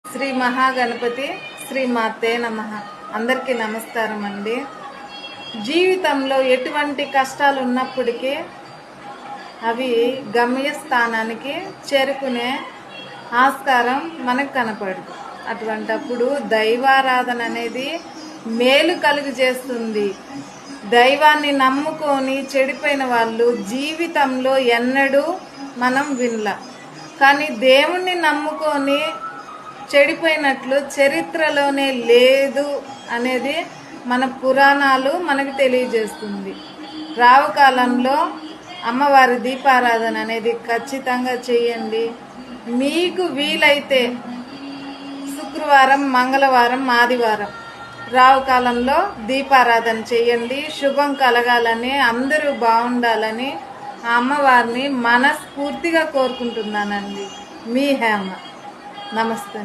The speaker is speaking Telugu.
శ్రీ మహాగణపతి శ్రీ మాతే నమః. అందరికీ నమస్కారం అండి. జీవితంలో ఎటువంటి కష్టాలు ఉన్నప్పటికీ అవి గమ్యస్థానానికి చేరుకునే ఆస్కారం మనకు కనపడదు. అటువంటప్పుడు దైవారాధన అనేది మేలు కలుగు చేస్తుంది. దైవాన్ని నమ్ముకొని చెడిపోయిన వాళ్ళు జీవితంలో ఎన్నడూ మనం వినలా. కానీ దేవుణ్ణి నమ్ముకొని చెడిపోయినట్లు చరిత్రలోనే లేదు అనేది మన పురాణాలు మనకు తెలియజేస్తుంది. రావు కాలంలో అమ్మవారి దీపారాధన అనేది ఖచ్చితంగా చేయండి. మీకు వీలైతే శుక్రవారం, మంగళవారం, ఆదివారం రావు కాలంలో దీపారాధన చేయండి. శుభం కలగాలని, అందరూ బాగుండాలని ఆ అమ్మవారిని మనస్ఫూర్తిగా కోరుకుంటున్నానండి. మీ హేమ. నమస్తే.